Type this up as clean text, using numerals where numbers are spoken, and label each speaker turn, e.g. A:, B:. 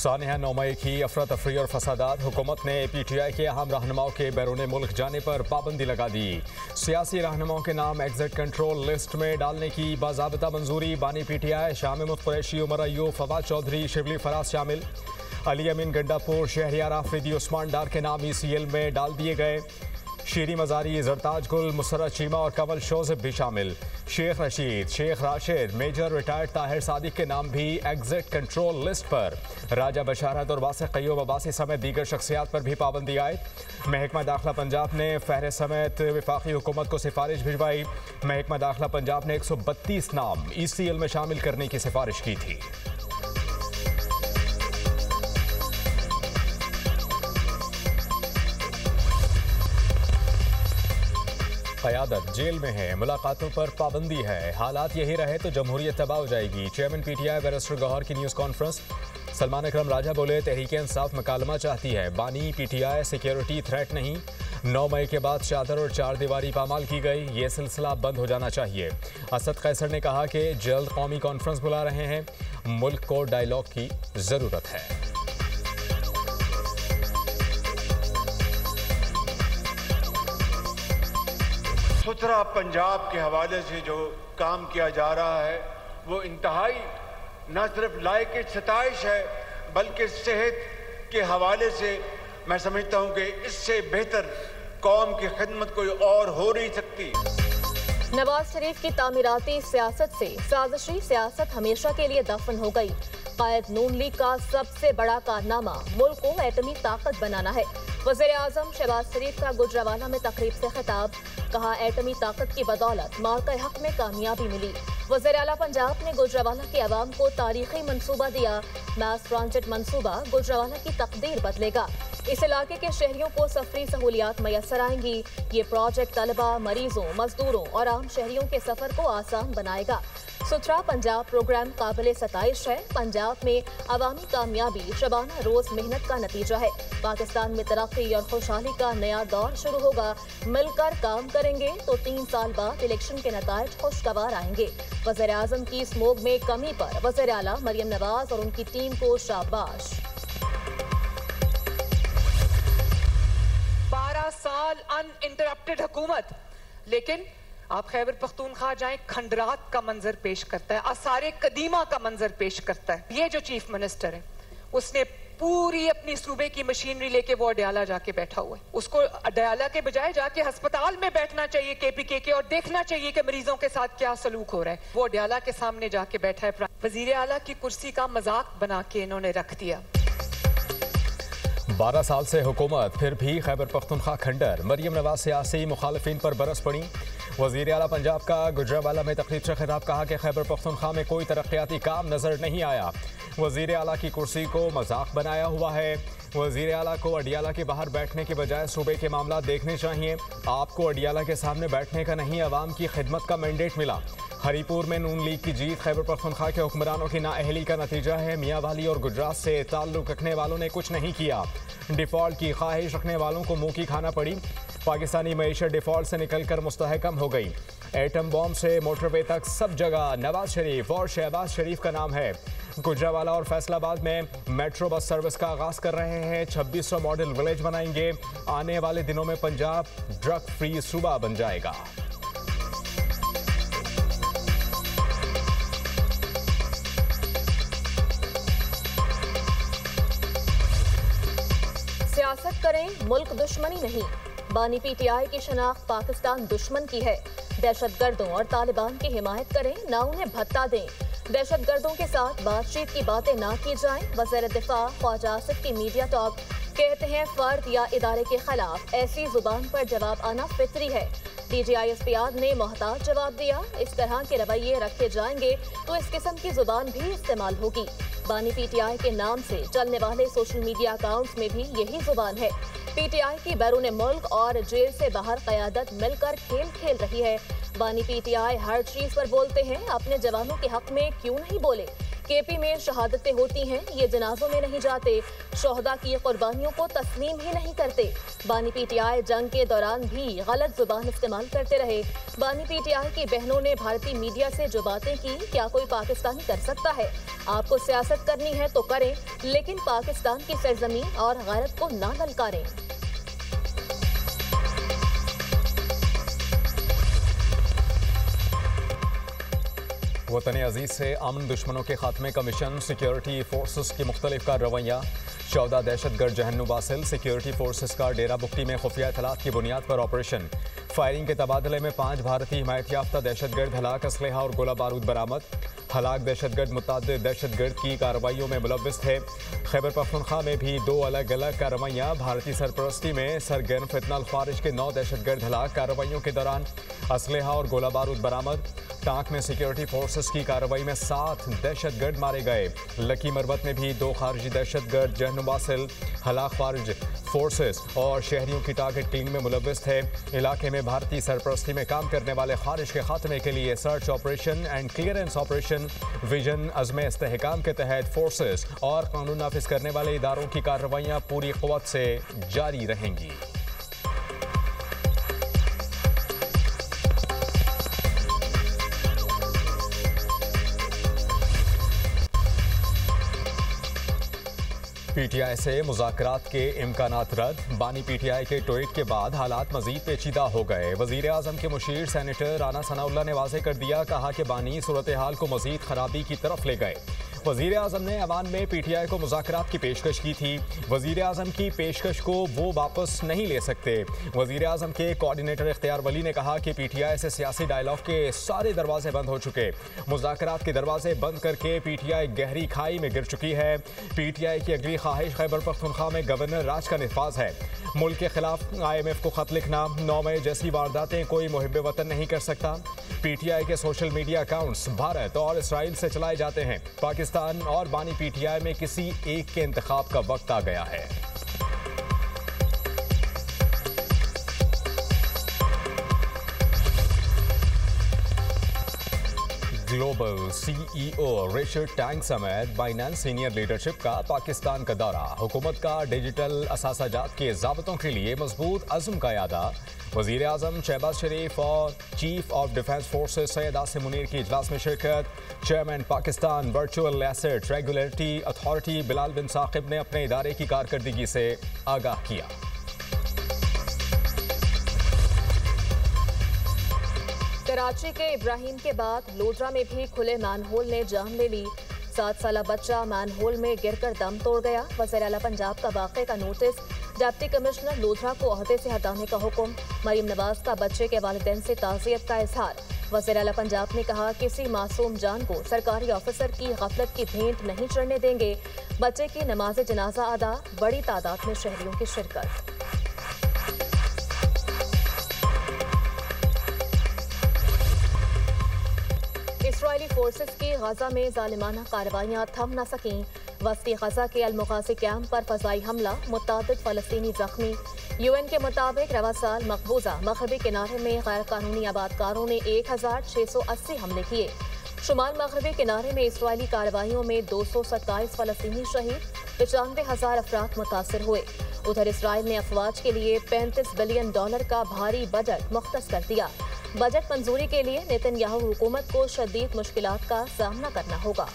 A: सानिया 9 मई की अफरा तफरी और फसादात। हुकूमत ने PTI के अहम रहनुमाओं के बैरून मुल्क जाने पर पाबंदी लगा दी। सियासी रहनुमाओं के नाम एग्जिट कंट्रोल लिस्ट में डालने की बाज़ाब्ता मंजूरी। बानी PTI शाम महमूद कुरैशी, उमर अय्यूब, फवाद चौधरी, शिबली फराज शामिल। अली अमीन गंडापुर, शहरियार आफरीदी, उस्मान डार के नाम ECL में डाल दिए गए। शीरी मजारी, जरताज गुल, मुसर्रत चीमा और कमल शोज़िब भी शामिल। शेख रशीद, शेख राशिद, मेजर रिटायर्ड ताहिर सादिक के नाम भी एग्जिट कंट्रोल लिस्ट पर। राजा बशारत और वासिक क़य्यूम अब्बासी समेत दीगर शख्सियात पर भी पाबंदी आयद। महकमा दाखिला पंजाब ने फहरिस्त समेत वफाकी हुकूमत को सिफारिश भिजवाई। महकमा दाखिला पंजाब ने 132 नाम ECL में शामिल करने की सिफारिश की थी। क़यादत जेल में है, मुलाकातों पर पाबंदी है। हालात यही रहे तो जमहूरियत तबाह हो जाएगी। चेयरमैन PTI बैरिस्टर गौहर की न्यूज़ कॉन्फ्रेंस। सलमान अकरम राजा बोले, तहरीक इंसाफ मकालमा चाहती है, बानी PTI सिक्योरिटी थ्रेट नहीं। 9 मई के बाद चादर और चार दीवारी पामाल की गई, ये सिलसिला बंद हो जाना चाहिए। असद कैसर ने कहा कि जल्द कौमी कॉन्फ्रेंस बुला रहे हैं, मुल्क को डायलॉग की ज़रूरत है।
B: सुथरा पंजाब के हवाले से जो काम किया जा रहा है वो इंतहाई न सिर्फ लायक सताइश है बल्कि सेहत के हवाले से मैं समझता हूँ कि इससे बेहतर कौम की खिदमत कोई और हो नहीं सकती।
C: नवाज शरीफ की तामीराती सियासत से साजिशी सियासत हमेशा के लिए दफन हो गई। कायद नून लीग का सबसे बड़ा कारनामा मुल्क को एटमी ताकत बनाना है। वज़ीर आज़म शहबाज शरीफ का गुजरावाला में तकरीब से खिताब, कहा एटमी ताकत की बदौलत मार्का हक में कामयाबी मिली। वज़ीर आला पंजाब ने गुजरावाला के अवाम को तारीखी मंसूबा दिया। मास ट्रांजिट मंसूबा गुजरावाला की तकदीर बदलेगा। इस इलाके के शहरियों को सफरी सहूलियात मैसर आएंगी। ये प्रोजेक्ट तलबा, मरीजों, मजदूरों और आम शहरियों के सफर को आसान बनाएगा। सुथरा पंजाब प्रोग्राम काबिल सताइश है। पंजाब में अवामी कामयाबी शबाना रोज मेहनत का नतीजा है। पाकिस्तान में तरक्की और खुशहाली का नया दौर शुरू होगा। मिलकर काम करेंगे तो 3 साल बाद इलेक्शन के नतायज खुशगवार आएंगे। वज़ीर आज़म की स्मोग में कमी पर वज़ीर आला मरियम नवाज और उनकी टीम को शाबाश।
D: 12 साल अनइंटरप्टेड हुकूमत, लेकिन आप खैबर पख्तूनख्वा जाएं, खंडरात का मंजर पेश करता है, आसारे कदीमा का मंजर पेश करता है। ये जो चीफ मिनिस्टर है उसने पूरी अपनी सूबे की मशीनरी लेके वो अडयाला जाके बैठा हुआ है। उसको अडयाला के बजाय जाके अस्पताल में बैठना चाहिए KPK के, और देखना चाहिए कि मरीजों के साथ क्या सलूक हो रहा है। वो अडयाला के सामने जाके बैठा है। वजीर आला की कुर्सी का मजाक बना के इन्होंने रख दिया।
A: 12 साल से हुकूमत, फिर भी खैबर पख्तूनख्वा खंडर। मरियम नवाज सियासी मुखालिफिन पर बरस पड़ी। वज़ीर आला पंजाब का गुजरावाला में तकरीब से खिताब, कहा कि खैबर पख्तूनख्वा में कोई तरक्याती काम नजर नहीं आया। वज़ीर आला की कुर्सी को मजाक बनाया हुआ है। वज़ीर आला को अडियाला के बाहर बैठने के बजाय सूबे के मामला देखने चाहिए। आपको अडियाला के सामने बैठने का नहीं, अवाम की खिदमत का मैंडेट मिला। हरीपुर में नून लीग की जीत खैबर पख्तूनख्वा के हुक्मरानों की नाअहली का नतीजा है। मियाँ वाली और गुजरात से ताल्लुक़ रखने वालों ने कुछ नहीं किया। डिफ़ॉल्ट की ख्वाहिश रखने वालों को मुँह की खाना पड़ी। पाकिस्तानी मईशत डिफ़ॉल्ट से निकलकर मुस्तहकम हो गई। एटम बॉम्ब से मोटरवे तक सब जगह नवाज शरीफ और शहबाज शरीफ का नाम है। गुजरावाला और फैसलाबाद में मेट्रो बस सर्विस का आगाज कर रहे हैं। 2600 मॉडल विलेज बनाएंगे। आने वाले दिनों में पंजाब ड्रग फ्री सूबा बन जाएगा।
C: सियासत करें, मुल्क दुश्मनी नहीं। बानी PTI की शनाख्त पाकिस्तान दुश्मन की है। दहशतगर्दों और तालिबान की हिमायत करें, ना उन्हें भत्ता दें। दहशतगर्दों के साथ बातचीत की बातें ना की जाएं। वज़ीर दिफा ख्वाजा आसिफ की मीडिया टॉक, कहते हैं फर्द या इदारे के खिलाफ ऐसी जुबान पर जवाब आना फितरी है। DGI SPR ने मोहताज जवाब दिया। इस तरह के रवैये रखे जाएंगे तो इस किस्म की जुबान भी इस्तेमाल होगी। बानी PTI के नाम से चलने वाले सोशल मीडिया अकाउंट्स में भी यही जुबान है। PTI की बैरून मुल्क और जेल से बाहर क़यादत मिलकर खेल खेल रही है। बानी PTI हर चीज पर बोलते हैं, अपने जवानों के हक में क्यों नहीं बोले। केपी में शहादतें होती हैं, ये जनाजों में नहीं जाते, शोहदा की कुर्बानियों को तस्लीम ही नहीं करते। बानी पीटीआई जंग के दौरान भी गलत जुबान इस्तेमाल करते रहे। बानी पीटीआई की बहनों ने भारतीय मीडिया से जो बातें की, क्या कोई पाकिस्तानी कर सकता है? आपको सियासत करनी है तो करें, लेकिन पाकिस्तान की सरजमीन और गैरत को ना ललकारें।
A: वतन अजीज से अमन दुश्मनों के खात्मे का मिशन, सिक्योरिटी फोर्सेस की मुख्तलिफ का रवैया। 14 दहशतगर्द जहन्नुम वासिल, सिक्योरिटी फोर्सेस का डेरा बुक्टी में खुफिया इतलात की बुनियाद पर ऑपरेशन। फायरिंग के तबादले में 5 भारतीय हिमायत याफ्ता दहशतगर्द हलाक, असलहा और गोला बारूद बरामद। हलाक दहशतगर्द मुतअद्दिद दहशतगर्द की कार्रवाइयों में मुलव्विस थे। खैबर पख्तूनख्वा में भी 2 अलग अलग कार्रवाइयाँ। भारतीय सरपरस्ती में सरगर्म फितना ख्वारिज के 9 दहशतगर्द हलाक, कार्रवाइयों के दौरान असलहा और गोला बारूद बरामद। टांक में सिक्योरिटी फोर्सेस की कार्रवाई में 7 दहशतगर्द मारे गए। लकी मरवत में भी 2 खारजी दहशतगर्द जहन्नुम वासिल हलाक, खारिज फोर्सेस और शहरियों की टारगेट किलिंग में मुलव्विस थे। इलाके में भारतीय सरपरस्ती में काम करने वाले खारिज के खात्मे के लिए search operation and clearance operation vision अज़्म इस्तेहकाम के तहत फोर्सेस और कानून नाफिज करने वाले इदारों की कार्रवाइयाँ पूरी क़ुव्वत से जारी रहेंगी। पीटीआई से मुज़ाकरात के इम्कानात रद्द। बानी पीटीआई के ट्वीट के बाद हालात मजीद पेचीदा हो गए। वज़ीर आज़म के मुशीर सेनेटर राना सनाउल्लाह ने वाज़ेह कर दिया, कहा कि बानी सूरत हाल को मजीद खराबी की तरफ ले गए। वज़ीर आज़म ने अवान में पीटीआई को मुज़ाकरात की पेशकश की थी। वज़ीर आज़म की पेशकश को वो वापस नहीं ले सकते। वज़ीर आज़म के कोऑर्डिनेटर इख्तियार वली ने कहा कि पीटीआई से सियासी डायलॉग के सारे दरवाजे बंद हो चुके। मुज़ाकरात के दरवाजे बंद करके पीटीआई गहरी खाई में गिर चुकी है। पीटीआई की अगली ख्वाहिश खैबर पख्तूनख्वा में गवर्नर राज का निफाज है। मुल्क के खिलाफ IMF को खत लिखना, 9 मई जैसी वारदातें कोई मुहिब्बे वतन नहीं कर सकता। पीटीआई के सोशल मीडिया अकाउंट्स भारत और इसराइल से चलाए जाते हैं। पाकिस्तान और बानी पीटीआई में किसी एक के इंतखाब का वक्त आ गया है। ग्लोबल CEO रिचर्ड टैंक समेत बाइनेंस सीनियर लीडरशिप का पाकिस्तान का दौरा। हुकूमत का डिजिटल असासाजात के ज़ाब्तों के लिए मजबूत अज़्म का यादा। वज़ीर आज़म शहबाज शरीफ और chief of defence forces Syed Asim Munir की इजलास में शिरकत। Chairman Pakistan virtual asset regulatory authority Bilal bin Saqib ने अपने इदारे की कारकर्दगी से आगाह किया।
C: कराची के इब्राहिम के बाद लोधरा में भी खुले मैनहोल ने जान ले ली। 7 साला बच्चा मैनहोल में गिरकर दम तोड़ गया। वज़ीर आला पंजाब का वाक़े का नोटिस, डिप्टी कमिश्नर लोधरा को ओहदे से हटाने का हुक्म। मरीम नवाज का बच्चे के वालिदैन से ताज़ियत का इजहार। वज़ीर आला पंजाब ने कहा, किसी मासूम जान को सरकारी ऑफिसर की गफलत की भेंट नहीं चढ़ने देंगे। बच्चे की नमाज जनाजा अदा, बड़ी तादाद में शहरियों की शिरकत। इसराइली फोर्सेस की गजा में जालिमाना कार्रवाइयाँ थम न सकीं। वस्ती गजा के अल-मुगाज़ी कैंप पर फ़ज़ाई हमला, मुतअद्दिद फ़लस्तीनी ज़ख्मी। UN के मुताबिक रवा साल मकबूजा मगरबी किनारे में गैर कानूनी आबादकारों ने 1680 हमले किए। शुमाल मगरबी किनारे में इसराइली कार्रवाइयों में 227 फ़लस्तीनी शहीद, 95,000 अफराद मुतासर हुए। उधर इसराइल ने अफवाज के लिए $35 बिलियन का भारी बजट मुख्तस कर दिया। बजट मंजूरी के लिए नेतन्याहू हुकूमत को शदीद मुश्किलात का सामना करना होगा।